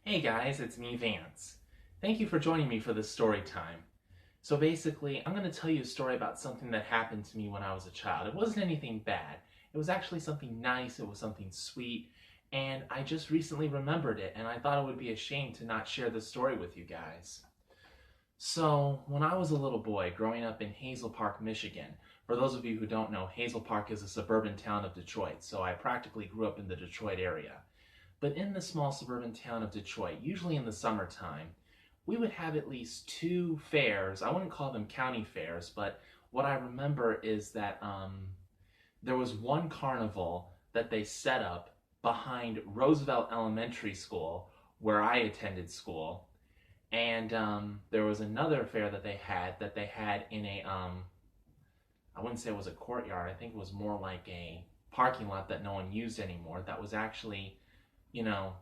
Hey guys, it's me, Vance. Thank you for joining me for this story time. So basically, I'm going to tell you a story about something that happened to me when I was a child. It wasn't anything bad. It was actually something nice, it was something sweet, and I just recently remembered it, and I thought it would be a shame to not share this story with you guys. So, when I was a little boy growing up in Hazel Park, Michigan, for those of you who don't know, Hazel Park is a suburban town of Detroit, so I practically grew up in the Detroit area. But in the small suburban town of Detroit, usually in the summertime, we would have at least two fairs. I wouldn't call them county fairs, but what I remember is that there was one carnival that they set up behind Roosevelt Elementary School, where I attended school, and there was another fair that they had in a I wouldn't say it was a courtyard. I think it was more like a parking lot that no one used anymore. That was actually, you know,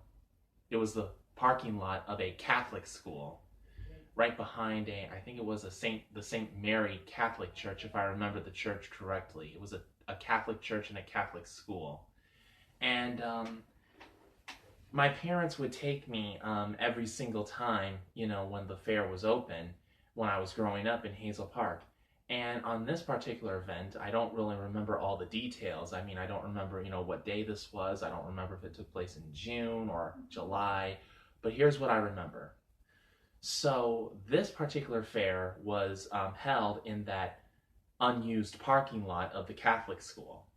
it was the parking lot of a Catholic school right behind I think it was the St. Mary Catholic Church, if I remember the church correctly. It was a Catholic church and a Catholic school. And my parents would take me every single time, when the fair was open, when I was growing up in Hazel Park. And on this particular event, I don't really remember all the details. I mean, I don't remember, what day this was. I don't remember if it took place in June or July. But here's what I remember. So this particular fair was held in that unused parking lot of the Catholic school.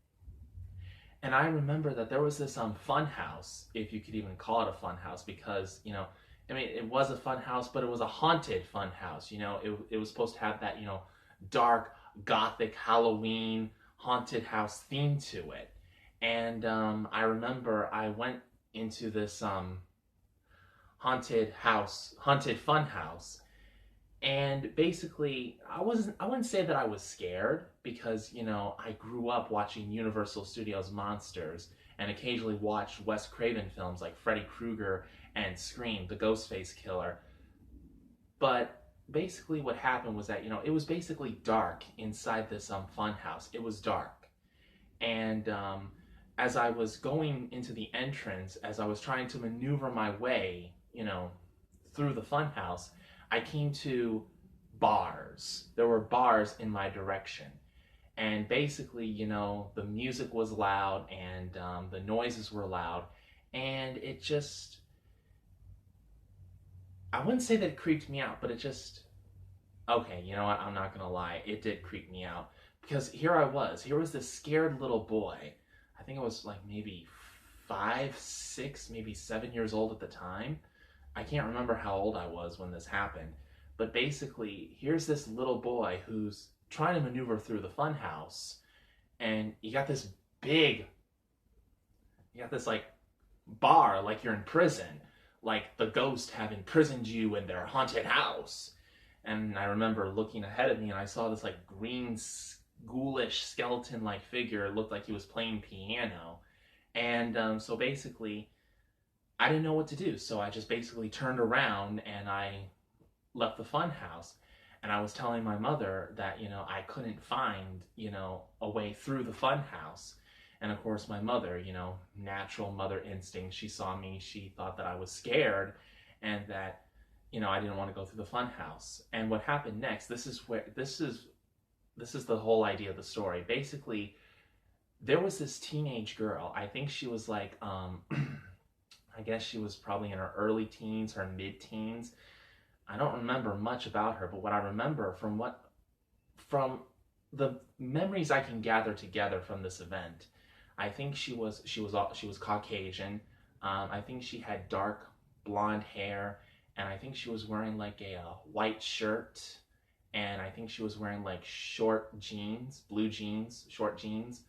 And I remember that there was this fun house, if you could even call it a fun house, because, it was a fun house, but it was a haunted fun house. It was supposed to have that, dark, gothic, Halloween, haunted house theme to it. And I remember I went into this haunted fun house, and basically I wouldn't say that I was scared, because I grew up watching Universal Studios monsters and occasionally watched Wes Craven films like Freddy Krueger and Scream, the Ghostface Killer. But basically what happened was that it was basically dark inside this fun house. It was dark, and as I was going into the entrance, as I was trying to maneuver my way through the fun house, I came to bars. There were bars in my direction. And basically, the music was loud, and the noises were loud. And it just, I wouldn't say that it creeped me out, but it just, okay, you know what? I'm not going to lie. It did creep me out. Because here was this scared little boy. I think I was like maybe 5, 6, maybe 7 years old at the time. I can't remember how old I was when this happened, but basically, here's this little boy who's trying to maneuver through the fun house, and you got this like bar, like you're in prison, like the ghosts have imprisoned you in their haunted house. And I remember looking ahead of me, and I saw this like green, ghoulish, skeleton-like figure. It looked like he was playing piano, and so basically, I didn't know what to do, so I just basically turned around and I left the fun house. And I was telling my mother that, I couldn't find, a way through the fun house. And of course, my mother, natural mother instinct, she saw me, she thought that I was scared, and that, I didn't want to go through the fun house. And what happened next, this is the whole idea of the story. Basically, there was this teenage girl. I think she was like, I guess she was probably in her early teens, her mid-teens. I don't remember much about her, but what I remember from the memories I can gather together from this event, I think she was Caucasian. I think she had dark blonde hair, and I think she was wearing like a white shirt, and I think she was wearing like short jeans, blue jeans, short jeans.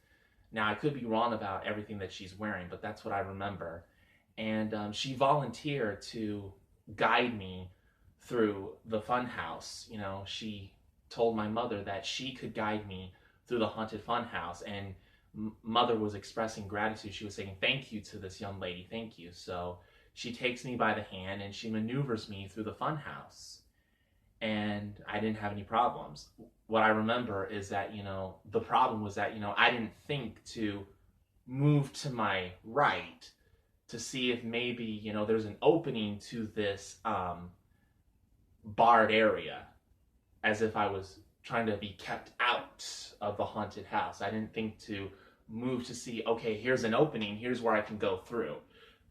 Now I could be wrong about everything that she's wearing, but that's what I remember. And she volunteered to guide me through the fun house. She told my mother that she could guide me through the haunted fun house, and mother was expressing gratitude. She was saying thank you to this young lady, thank you. So she takes me by the hand and she maneuvers me through the fun house, and I didn't have any problems. What I remember is that the problem was that I didn't think to move to my right to see if maybe, there's an opening to this barred area, as if I was trying to be kept out of the haunted house. I didn't think to move to see, okay, here's an opening, here's where I can go through.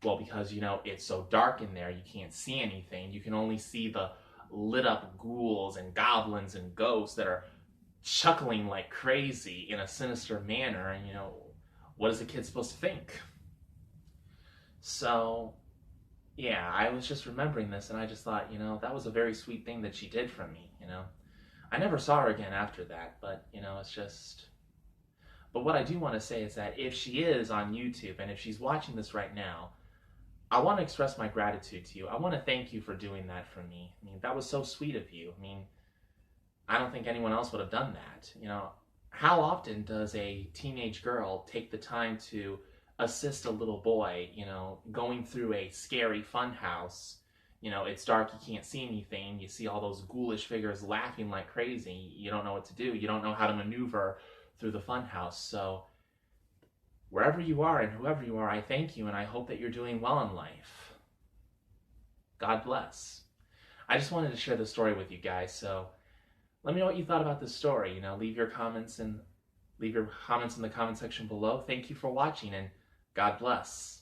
Well, because, it's so dark in there, you can't see anything. You can only see the lit up ghouls and goblins and ghosts that are chuckling like crazy in a sinister manner. And, what is a kid supposed to think? So, yeah, I was just remembering this, and I just thought, that was a very sweet thing that she did for me, I never saw her again after that, but, it's just... But what I do want to say is that if she is on YouTube, and if she's watching this right now, I want to express my gratitude to you. I want to thank you for doing that for me. I mean, that was so sweet of you. I mean, I don't think anyone else would have done that. How often does a teenage girl take the time to assist a little boy, going through a scary fun house? It's dark, you can't see anything, you see all those ghoulish figures laughing like crazy, you don't know what to do, you don't know how to maneuver through the fun house. So wherever you are and whoever you are, I thank you, and I hope that you're doing well in life. God bless. I just wanted to share this story with you guys, so let me know what you thought about this story. Leave your comments in the comment section below. Thank you for watching, and God bless.